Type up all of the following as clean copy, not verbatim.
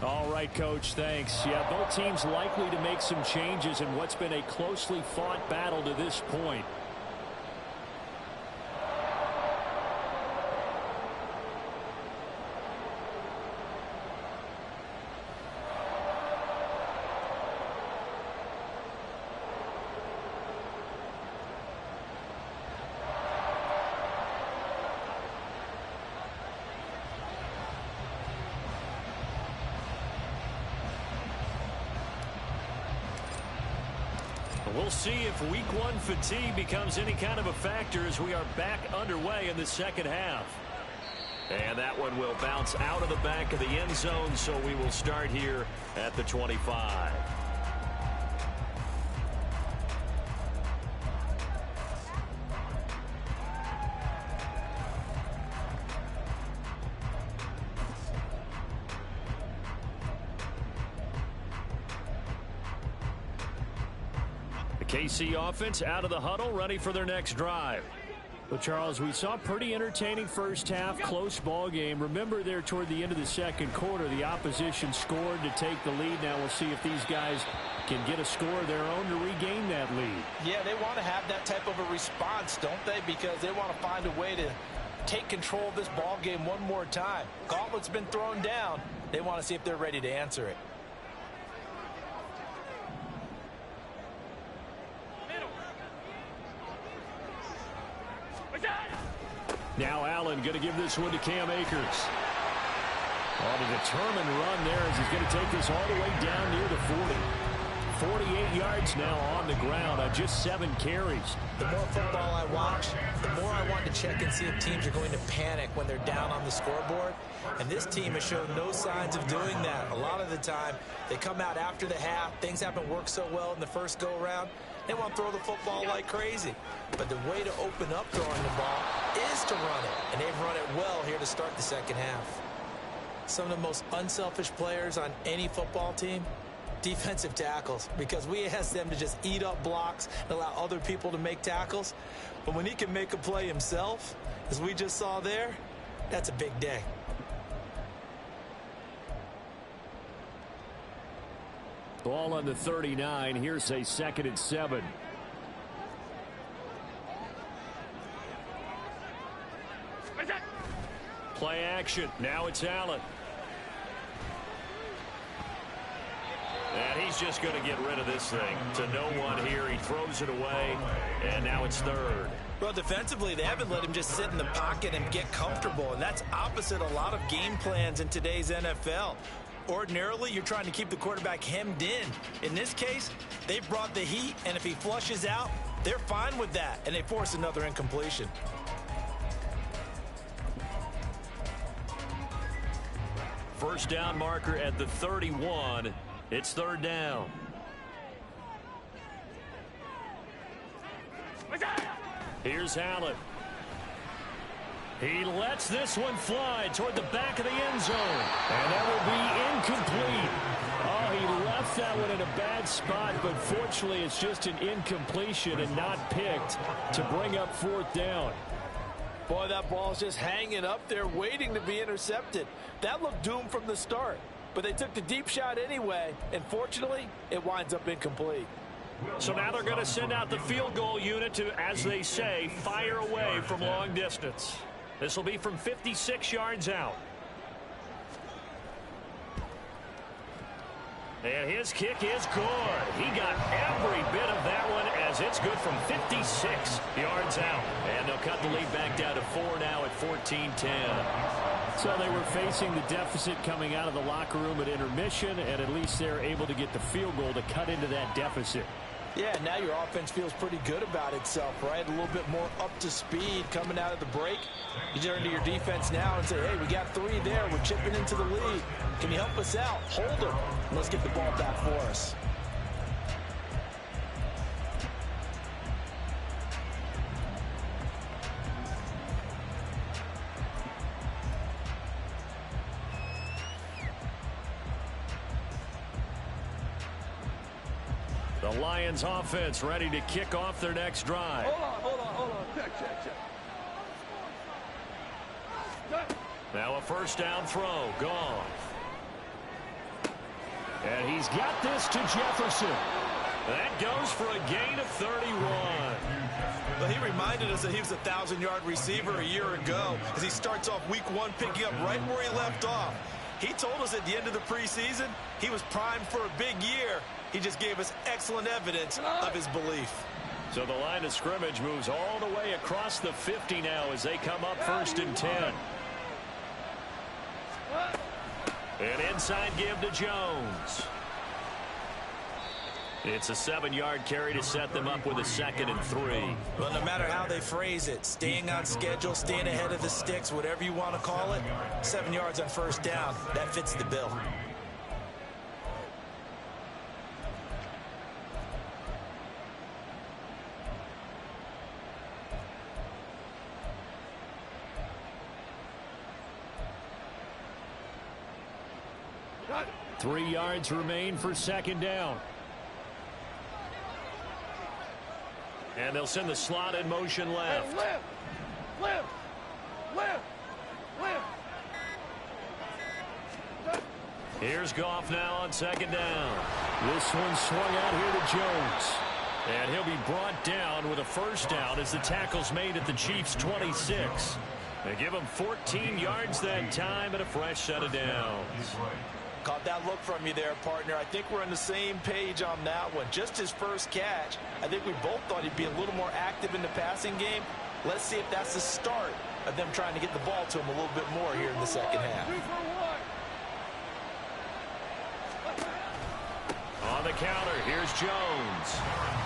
All right, Coach, thanks. Yeah, both teams likely to make some changes in what's been a closely fought battle to this point. We'll see if week one fatigue becomes any kind of a factor as we are back underway in the second half. And that one will bounce out of the back of the end zone, so we will start here at the 25. KC offense out of the huddle, ready for their next drive. Well, Charles, we saw a pretty entertaining first half, close ball game. Remember there toward the end of the second quarter, the opposition scored to take the lead. Now we'll see if these guys can get a score of their own to regain that lead. Yeah, they want to have that type of a response, don't they? Because they want to find a way to take control of this ball game one more time. Gauntlet's been thrown down. They want to see if they're ready to answer it. Now Allen going to give this one to Cam Akers. On a determined run there as he's going to take this all the way down near the 40. 48 yards now on the ground on just 7 carries. The more football I watch, the more I want to check and see if teams are going to panic when they're down on the scoreboard. And this team has shown no signs of doing that. A lot of the time, they come out after the half. Things haven't worked so well in the first go-around. They want to throw the football like crazy. But the way to open up throwing the ball is to run it. And they've run it well here to start the second half. Some of the most unselfish players on any football team, defensive tackles, because we ask them to just eat up blocks and allow other people to make tackles. But when he can make a play himself, as we just saw there, that's a big day. Ball on the 39. Here's a 2nd and 7. Play action. Now it's Allen. And he's just going to get rid of this thing to no one here. He throws it away, and now it's 3rd. Well, defensively, they haven't let him just sit in the pocket and get comfortable, and that's opposite a lot of game plans in today's NFL. Ordinarily, you're trying to keep the quarterback hemmed in. In this case, they've brought the heat, and if he flushes out, they're fine with that, and they force another incompletion. First down marker at the 31. It's 3rd down. Here's Allen. He lets this one fly toward the back of the end zone. And that will be incomplete. Oh, he left that one in a bad spot, but fortunately it's just an incompletion and not picked to bring up 4th down. Boy, that ball's just hanging up there waiting to be intercepted. That looked doomed from the start, but they took the deep shot anyway, and fortunately, it winds up incomplete. So now they're going to send out the field goal unit to, as they say, fire away from long distance. This will be from 56 yards out. And his kick is good. He got every bit of that one as it's good from 56 yards out. And they'll cut the lead back down to 4 now at 14-10. So they were facing the deficit coming out of the locker room at intermission, and at least they're able to get the field goal to cut into that deficit. Yeah, now your offense feels pretty good about itself, right? A little bit more up to speed coming out of the break. You turn to your defense now and say, hey, we got 3 there. We're chipping into the lead. Can you help us out? Hold them. Let's get the ball back for us. The Lions offense ready to kick off their next drive. Hold on. Check. Now a first down throw. Gone. And he's got this to Jefferson. That goes for a gain of 31. Well, he reminded us that he was a 1,000-yard receiver a year ago as he starts off week 1 picking up right where he left off. He told us at the end of the preseason he was primed for a big year. He just gave us excellent evidence of his belief. So the line of scrimmage moves all the way across the 50 now as they come up 1st and 10. An inside give to Jones. It's a 7-yard carry to set them up with a 2nd and 3. Well, no matter how they phrase it, staying on schedule, staying ahead of the sticks, whatever you want to call it, 7 yards on 1st down, that fits the bill. Got it. 3 yards remain for 2nd down. And they'll send the slot in motion left. Hey, left. Here's Goff now on 2nd down. This one swung out here to Jones. And he'll be brought down with a 1st down as the tackle's made at the Chiefs' 26. They give him 14 yards that time and a fresh set of downs. Caught that look from you there, partner. I think we're on the same page on that one. Just his first catch. I think we both thought he'd be a little more active in the passing game. Let's see if that's the start of them trying to get the ball to him a little bit more here in the 2nd half. On the counter, here's Jones.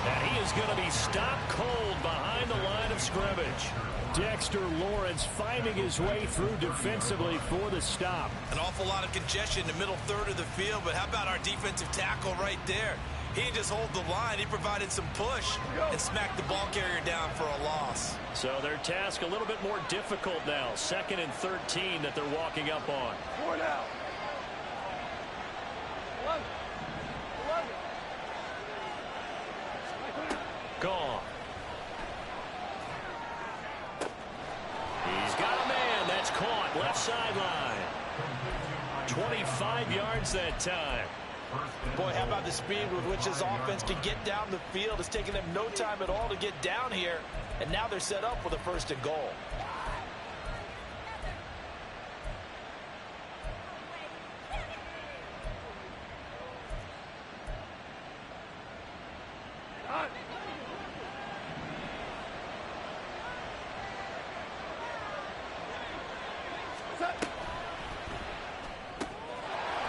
And he is going to be stopped cold behind the line of scrimmage. Dexter Lawrence finding his way through defensively for the stop. An awful lot of congestion in the middle third of the field, but how about our defensive tackle right there? He didn't just hold the line, he provided some push and smacked the ball carrier down for a loss. So their task a little bit more difficult now. 2nd and 13 that they're walking up on. 4 now. 11. Gone. He's got a man. That's caught. Left sideline. 25 yards that time. Boy, how about the speed with which this offense can get down the field? It's taken them no time at all to get down here, and now they're set up with a 1st and goal.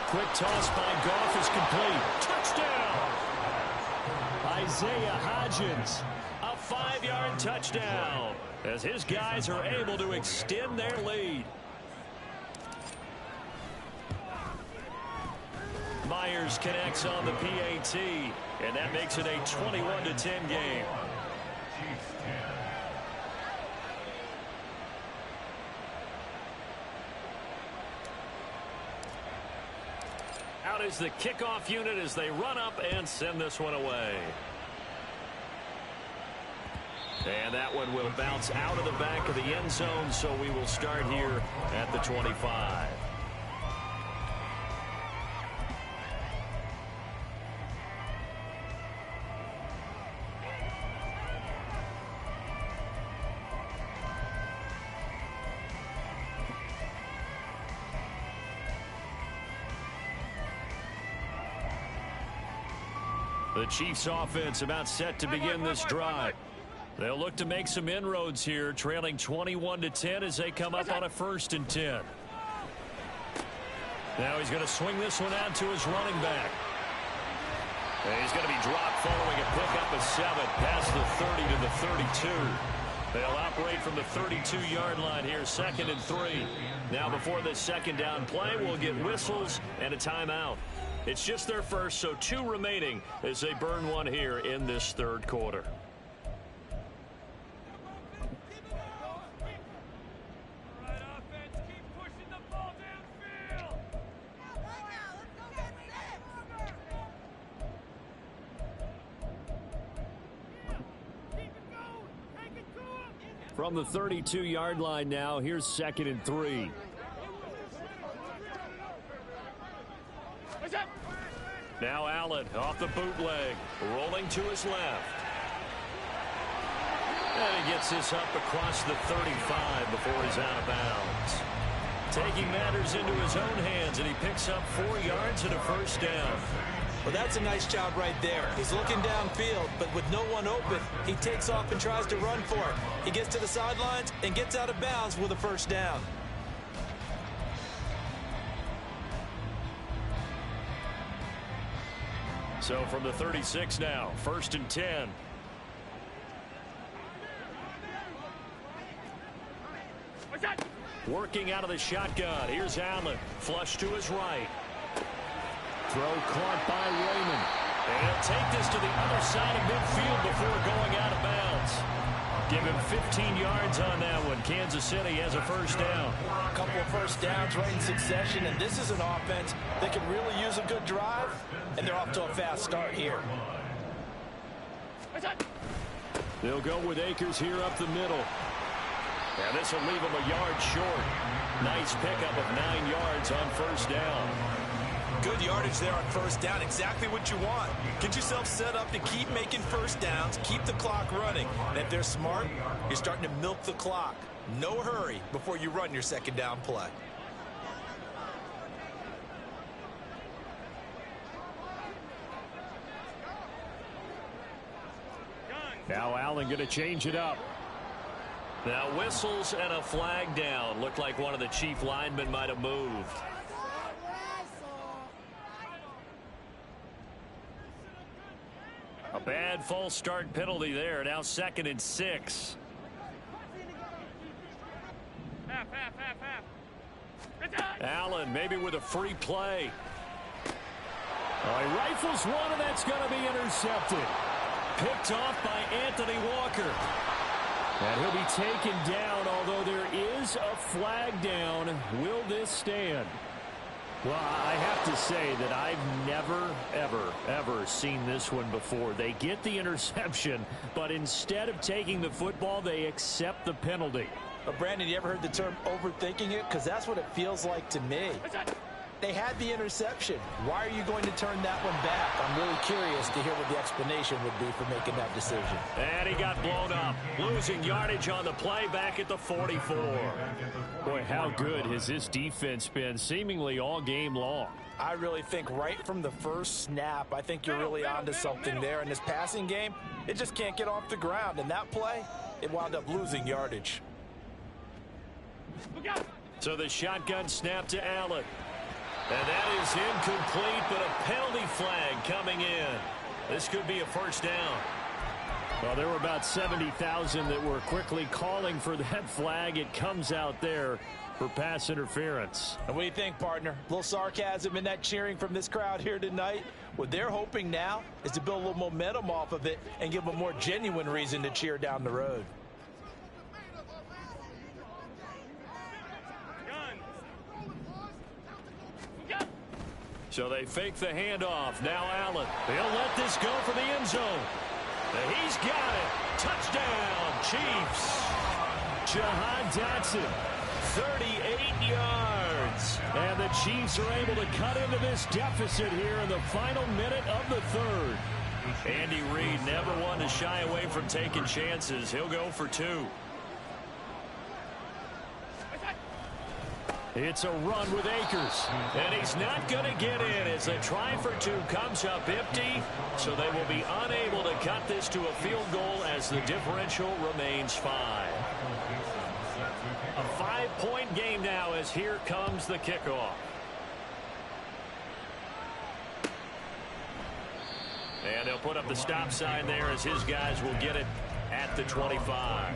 Quick toss by Goff is complete. Touchdown! Isaiah Hodgins. A 5-yard touchdown as his guys are able to extend their lead. Myers connects on the PAT, and that makes it a 21-10 game. Out is the kickoff unit as they run up and send this one away. And that one will bounce out of the back of the end zone, so we will start here at the 25. The Chiefs offense about set to begin this drive. They'll look to make some inroads here, trailing 21-10 as they come up on a 1st and 10. Now he's going to swing this one out to his running back. And he's going to be dropped following a pickup of 7 past the 30 to the 32. They'll operate from the 32-yard line here, 2nd and 3. Now before this 2nd down play, we'll get whistles and a timeout. It's just their first, so 2 remaining as they burn one here in this 3rd quarter. From the 32-yard line now, here's 2nd and 3. Allen off the bootleg, rolling to his left. And he gets this up across the 35 before he's out of bounds. Taking matters into his own hands, and he picks up 4 yards and a first down. Well, that's a nice job right there. He's looking downfield, but with no one open, he takes off and tries to run for it. He gets to the sidelines and gets out of bounds with a first down. So from the 36 now, 1st and 10. Working out of the shotgun. Here's Allen. Flush to his right. Throw caught by Raymond. And he'll take this to the other side of midfield before going out of bounds. Give him 15 yards on that one. Kansas City has a first down. A couple of first downs right in succession, and this is an offense that can really use a good drive, and they're off to a fast start here. They'll go with Akers here up the middle. And this will leave him a yard short. Nice pickup of 9 yards on first down. Good yardage there on first down. Exactly what you want. Get yourself set up to keep making first downs, keep the clock running. And if they're smart, you're starting to milk the clock. No hurry before you run your second down play. Now Allen going to change it up. Now whistles and a flag down. Looked like one of the chief linemen might have moved. A bad false start penalty there. Now 2nd and 6. Allen maybe with a free play. Oh, he rifles one, and that's going to be intercepted. Picked off by Anthony Walker. And he'll be taken down, although there is a flag down. Will this stand? Well, I have to say that I've never, ever seen this one before. They get the interception, but instead of taking the football, they accept the penalty. But Brandon, you ever heard the term overthinking it? Because that's what it feels like to me. They had the interception. Why are you going to turn that one back? I'm really curious to hear what the explanation would be for making that decision. And he got blown up. Losing yardage on the play back at the 44. Boy, how good has this defense been seemingly all game long? I really think right from the first snap, I think you're really onto something there. In this passing game, it just can't get off the ground. And that play, it wound up losing yardage. So the shotgun snap to Allen. And that is incomplete, but a penalty flag coming in. This could be a first down. Well, there were about 70,000 that were quickly calling for that flag. It comes out there for pass interference. And what do you think, partner? A little sarcasm in that cheering from this crowd here tonight. What they're hoping now is to build a little momentum off of it and give them a more genuine reason to cheer down the road. So they fake the handoff. Now Allen. They'll let this go for the end zone. And he's got it. Touchdown, Chiefs. Jahan Dotson, 38 yards. And the Chiefs are able to cut into this deficit here in the final minute of the third. Andy Reid never one to shy away from taking chances. He'll go for 2. It's a run with Akers. And he's not going to get in as the try for 2 comes up empty. So they will be unable to cut this to a field goal as the differential remains 5. A 5-point game now as here comes the kickoff. And they'll put up the stop sign there as his guys will get it at the 25.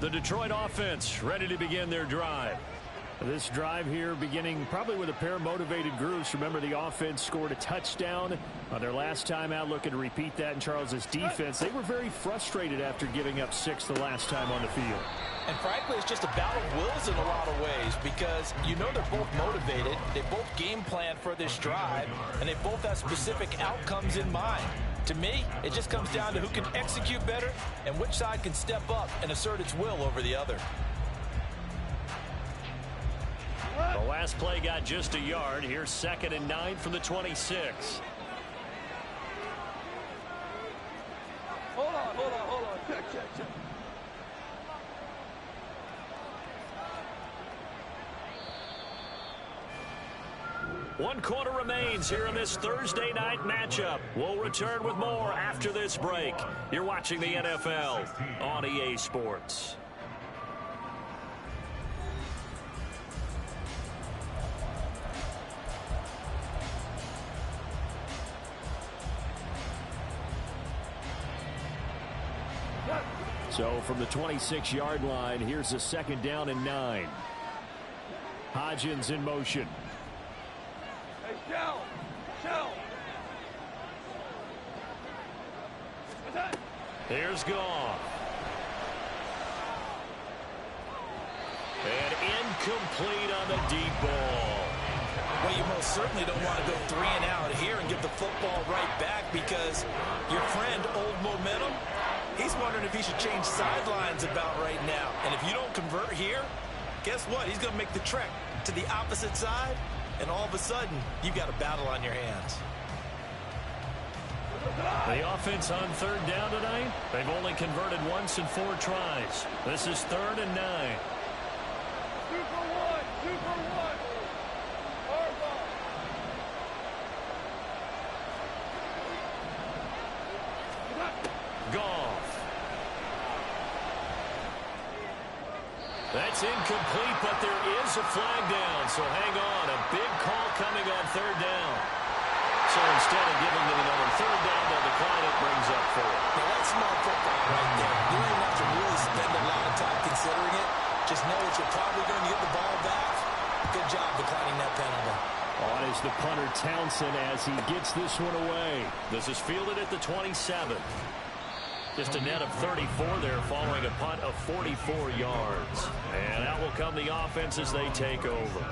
The Detroit offense ready to begin their drive. This drive here beginning probably with a pair of motivated groups. Remember, the offense scored a touchdown on their last time out. Looking to repeat that in Charles's defense. They were very frustrated after giving up 6 the last time on the field. And frankly, it's just a battle of wills in a lot of ways because you know they're both motivated. They both game plan for this drive, and they both have specific outcomes in mind. To me, it just comes down to who can execute better and which side can step up and assert its will over the other. The last play got just a yard. Here's 2nd and 9 from the 26. Hold on. Check. One quarter remains here in this Thursday night matchup. We'll return with more after this break. You're watching the NFL on EA Sports. So from the 26-yard line, here's a 2nd down and 9. Hodgins in motion. Hey, Shell. Here's Goff. And incomplete on the deep ball. Well, you most certainly don't want to go 3 and out here and give the football right back because your friend, Old Momentum, he's wondering if he should change sidelines about right now. And if you don't convert here, guess what? He's going to make the trek to the opposite side, and all of a sudden, you've got a battle on your hands. The offense on 3rd down tonight, they've only converted once in 4 tries. This is 3rd and 9. 2 for 1. Goff. That's incomplete, but there is a flag down, so hang on. A big call coming on 3rd down. So instead of giving them another 3rd down, they'll decline it, brings up 4. Now, that's smart football right there. You don't even have to really spend a lot of time considering it. Just know that you're probably going to get the ball back. Good job declining that penalty. On is the punter, Townsend, as he gets this one away. This is fielded at the 27. Just a net of 34 there following a punt of 44 yards. And out will come the offense as they take over.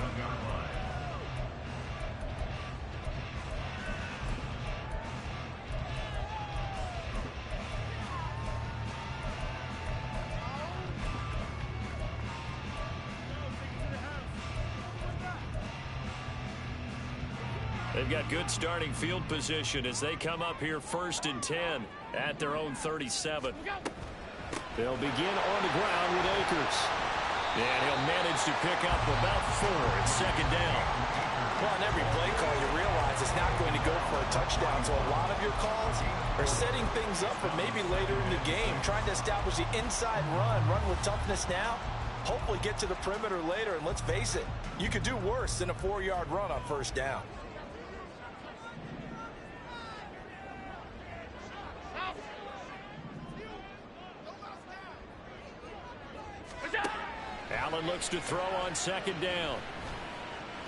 They've got good starting field position as they come up here 1st and 10 at their own 37. They'll begin on the ground with Akers. And he'll manage to pick up about 4 at 2nd down. Well, on every play call, you realize it's not going to go for a touchdown. So a lot of your calls are setting things up for maybe later in the game, trying to establish the inside run with toughness now, hopefully get to the perimeter later. And let's face it, you could do worse than a 4-yard run on 1st down. Allen looks to throw on 2nd down.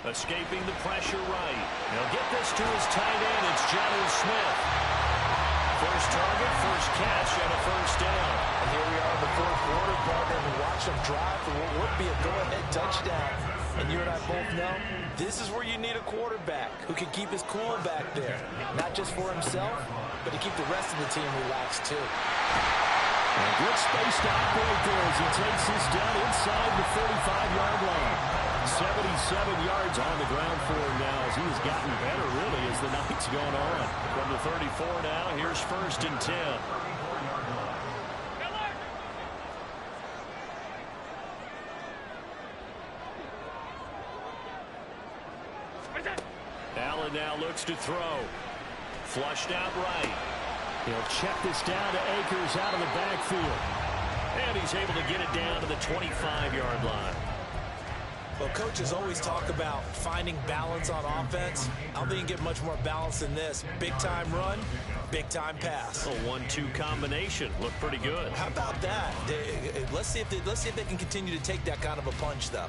Escaping the pressure right. He'll get this to his tight end. It's Jonnu Smith. First target, first catch, and a 1st down. And here we are in the 4th quarter, partner, and watch them drive for what would be a go-ahead touchdown. And you and I both know this is where you need a quarterback who can keep his cool back there. Not just for himself, but to keep the rest of the team relaxed too. A good space to operate there as he takes this down inside the 45-yard line. 77 yards on the ground for him now as he has gotten better, really, as the night's gone on. From the 34 now, here's 1st and 10. Allen now looks to throw. Flushed out right. He'll check this down to Akers out of the backfield. And he's able to get it down to the 25-yard line. Well, coaches always talk about finding balance on offense. I don't think you get much more balance than this. Big-time run, big-time pass. A 1-2 combination. Looked pretty good. How about that? Let's see if they can continue to take that kind of a punch, though.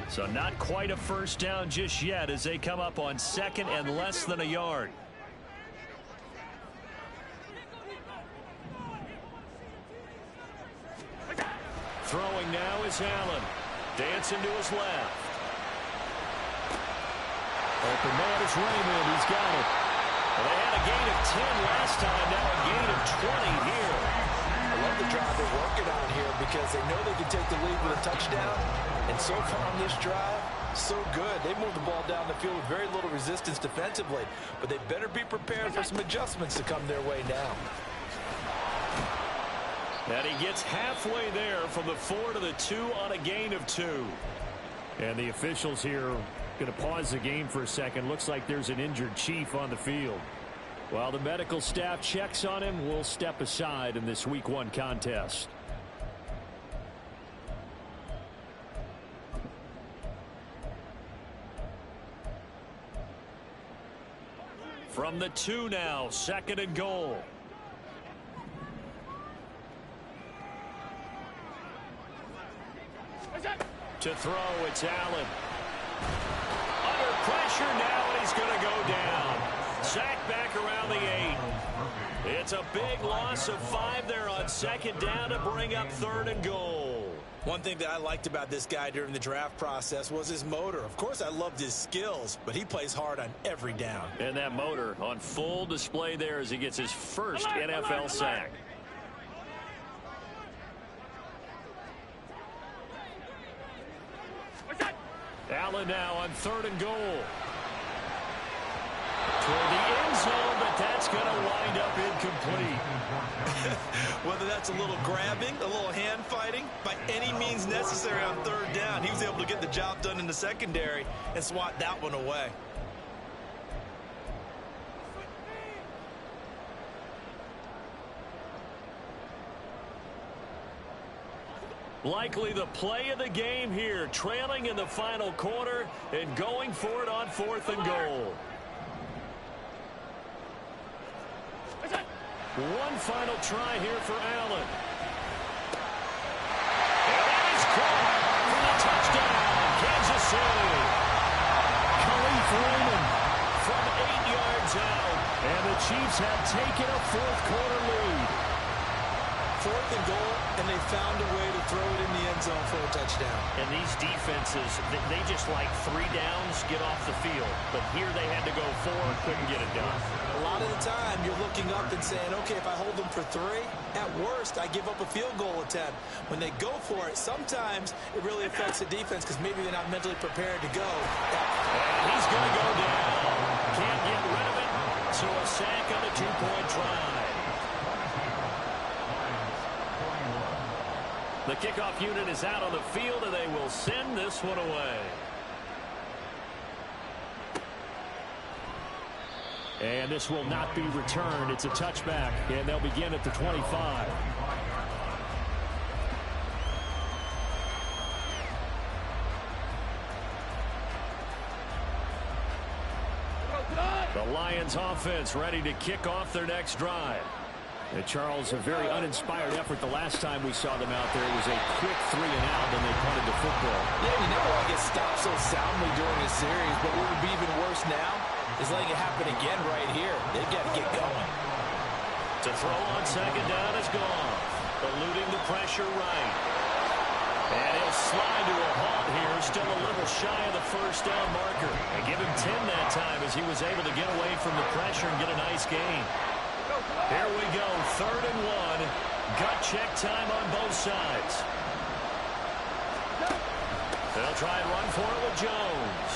So not quite a first down just yet as they come up on second and less than a yard. Throwing now is Allen. Dancing to his left. Open man is Raymond. He's got it. Well, they had a gain of 10 last time. Now a gain of 20 here. I love the drive they're working on here because they know they can take the lead with a touchdown. And so far on this drive, so good. They moved the ball down the field with very little resistance defensively. But they better be prepared for some adjustments to come their way now. And he gets halfway there from the 4 to the 2 on a gain of 2. And the officials here going to pause the game for a second. Looks like there's an injured Chief on the field. While the medical staff checks on him, we'll step aside in this Week 1 contest. From the 2 now, second and goal. To throw, it's Allen. Under pressure now, and he's going to go down. Sacked back around the 8. It's a big loss of 5 there on second down to bring up third and goal. One thing that I liked about this guy during the draft process was his motor. Of course, I loved his skills, but he plays hard on every down. And that motor on full display there as he gets his first NFL sack. Allen now on third and goal. Toward the end zone, but that's going to wind up incomplete. Whether that's a little grabbing, a little hand fighting, by any means necessary on third down, he was able to get the job done in the secondary and swat that one away. Likely the play of the game here, trailing in the final quarter and going for it on fourth and goal. One final try here for Allen. And that is caught for the touchdown, Kansas City. Khalif Raymond From 8 yards out. and the Chiefs have taken a fourth quarter lead. Fourth and goal, and they found a way to throw it in the end zone for a touchdown. And these defenses, they just like 3 downs, get off the field. But here they had to go 4, couldn't get it done. A lot of the time, you're looking up and saying, okay, if I hold them for 3, at worst, I give up a field goal attempt. When they go for it, sometimes it really affects the defense because maybe they're not mentally prepared to go. And he's going to go down. Can't get rid of it. So a sack on a 2-point try. The kickoff unit is out on the field, and they will send this one away. And this will not be returned. It's a touchback, and they'll begin at the 25. The Lions offense ready to kick off their next drive. Charles, a very uninspired effort the last time we saw them out there. It was a quick 3 and out, and they punted the football. Yeah, you never want to get stopped so soundly during a series, but what would be even worse now is letting it happen again right here. They've got to get going. To throw on second down is gone. Eluding the pressure right. And he'll slide to a halt here. Still a little shy of the first down marker. They give him 10 that time as he was able to get away from the pressure and get a nice gain. Here we go, third and 1. Gut check time on both sides. They'll try and run for it with Jones.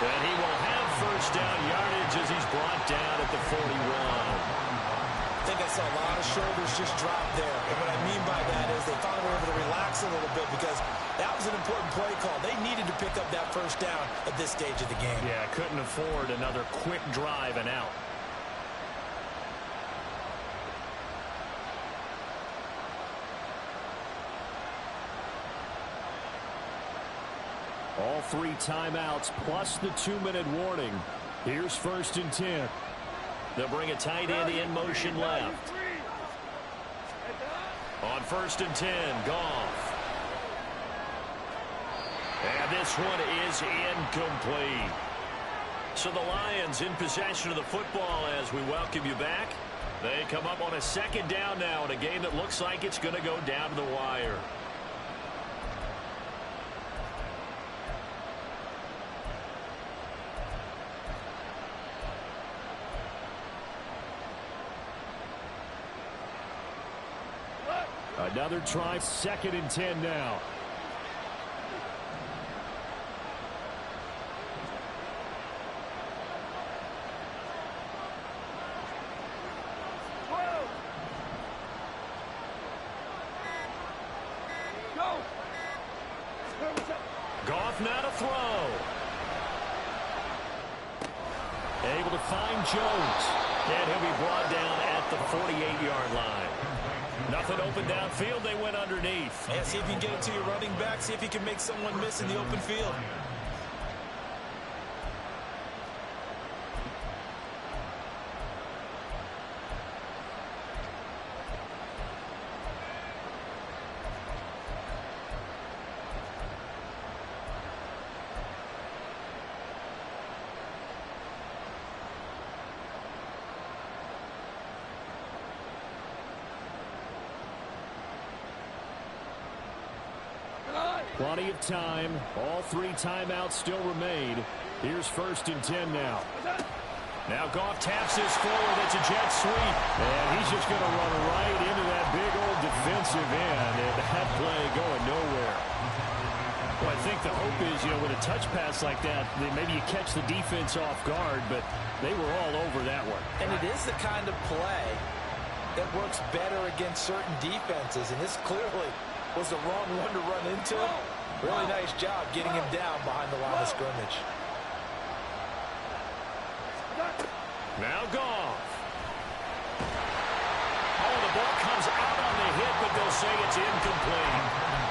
And he will have first down yardage as he's brought down at the 41. I think I saw a lot of shoulders just drop there. And what I mean by that is they thought they were able to relax a little bit because that was an important play call. They needed to pick up that first down at this stage of the game. Yeah, couldn't afford another quick drive and out. All 3 timeouts plus the 2-minute warning. Here's first and 10. They'll bring a tight end in motion left. On first and 10, Goff. And this one is incomplete. So the Lions in possession of the football as we welcome you back. They come up on a second down now in a game that looks like it's going to go down to the wire. Another try, 2nd and 10 now. Goff now to throw. Able to find Jones. And he'll be brought down at the 48-yard line. Nothing open downfield. They went underneath. Yeah, see if you can get it to your running back. See if you can make someone miss in the open field. Plenty of time. All 3 timeouts still remain. Here's 1st and 10 now. Now Goff taps this forward. It's a jet sweep. And he's just going to run right into that big old defensive end. And that play going nowhere. Well, I think the hope is, with a touch pass like that, maybe you catch the defense off guard, but they were all over that one. And it is the kind of play that works better against certain defenses. And this clearly was the wrong one to run into. Really nice job getting him down behind the line of scrimmage. Now Goff. Oh, the ball comes out on the hit, but they'll say it's incomplete.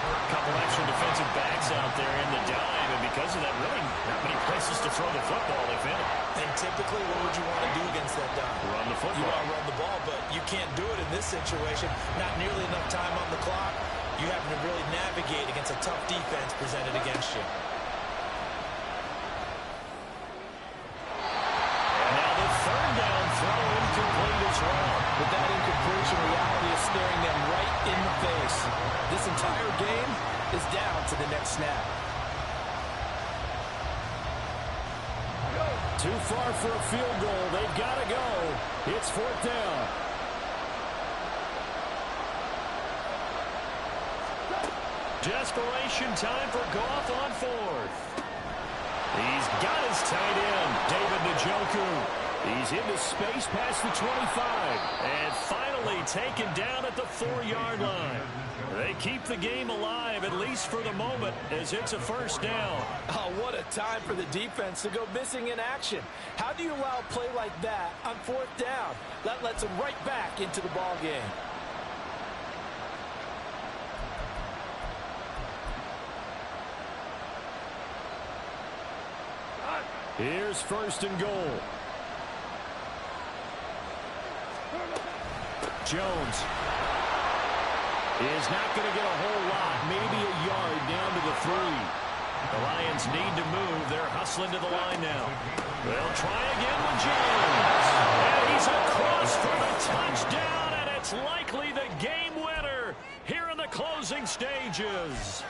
A couple extra defensive backs out there in the dime, and because of that, really not many places to throw the football, if any. And typically, what would you want to do against that dime? Run the football. You want to run the ball, but you can't do it in this situation. Not nearly enough time on the clock. You have to really navigate against a tough defense presented against you. And now the 3rd down throw incomplete as well. But that incompletion reality is staring them right in the face. This entire game is down to the next snap. Too far for a field goal. They've got to go. It's 4th down. Desperation time for Goff on 4th. He's got his tight end, David Njoku. He's into space past the 25. And finally taken down at the 4-yard line. They keep the game alive, at least for the moment, as it's a 1st down. Oh, what a time for the defense to go missing in action. How do you allow a play like that on 4th down? That lets them right back into the ball game. Here's 1st and goal. Jones is not going to get a whole lot. Maybe a yard down to the 3. The Lions need to move. They're hustling to the line now. They'll try again with Jones. And he's across for the touchdown, and it's likely the game winner here in the closing stages.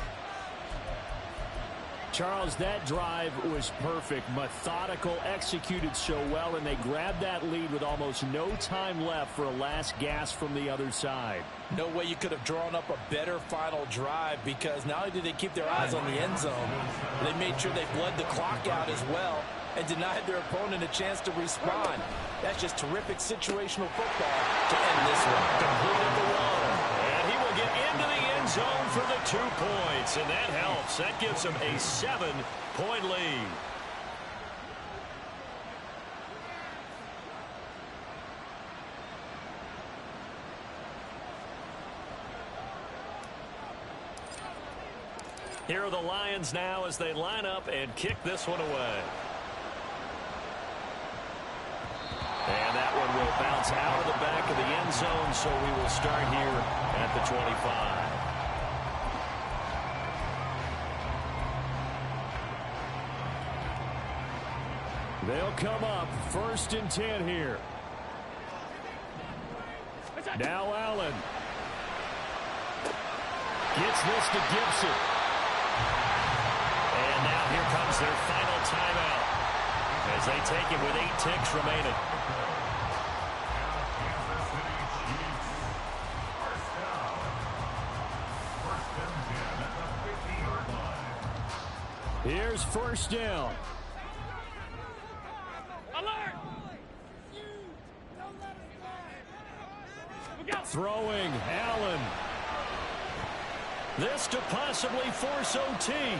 Charles, that drive was perfect, methodical, executed so well, and they grabbed that lead with almost no time left for a last gasp from the other side. No way you could have drawn up a better final drive, because not only did they keep their eyes on the end zone, they made sure they bled the clock out as well and denied their opponent a chance to respond. That's just terrific situational football to end this one. Completed the run. And he will get into the end zone for the 2 points, and that helps. That gives him a 7-point lead. Here are the Lions now as they line up and kick this one away. And that one will bounce out of the back of the end zone, so we will start here at the 25. They'll come up 1st and 10 here. Now Allen. Gets this to Gibson. And now here comes their final timeout as they take it with 8 ticks remaining. Here's 1st down. Throwing, Allen. This to possibly force OT. And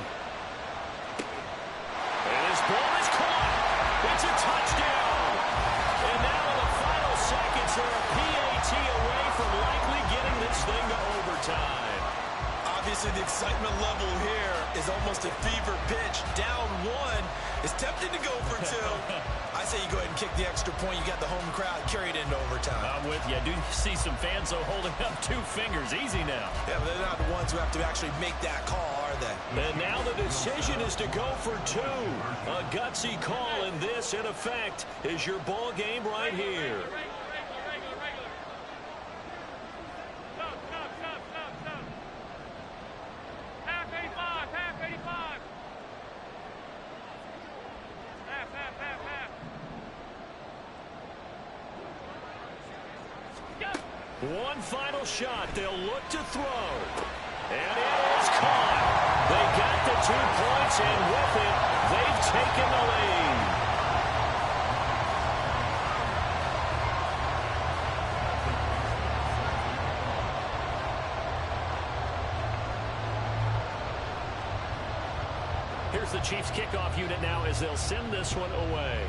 his ball is caught. It's a touchdown. And now in the final seconds, they're a PAT away from likely getting this thing to overtime. Obviously, the excitement level here is almost a fever pitch. Down 1. It's tempting to go for 2. I say you go ahead and kick the extra point. You got the home crowd carried into overtime. I'm with you. I do see some fans, though, holding up 2 fingers. Easy now. Yeah, but they're not the ones who have to actually make that call, are they? And now the decision is to go for 2. A gutsy call, and this, in effect, is your ball game right here. One final shot. They'll look to throw. And it is caught. They got the 2 points, and with it, they've taken the lead. Here's the Chiefs kickoff unit now as they'll send this one away.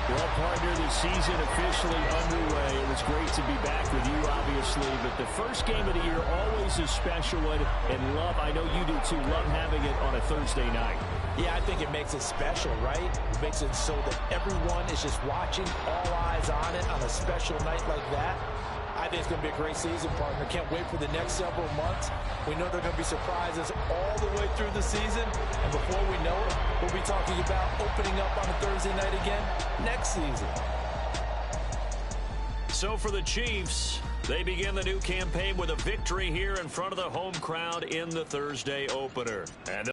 Well, partner, the season officially underway. It was great to be back with you, obviously, but the first game of the year always a special one, and love, I know you do too, love having it on a Thursday night. Yeah, I think it makes it special, right? It makes it so that everyone is just watching, all eyes on it on a special night like that. I think it's going to be a great season, partner. Can't wait for the next several months. We know there are going to be surprises all the way through the season. And before we know it, we'll be talking about opening up on a Thursday night again next season. So for the Chiefs, they begin the new campaign with a victory here in front of the home crowd in the Thursday opener. And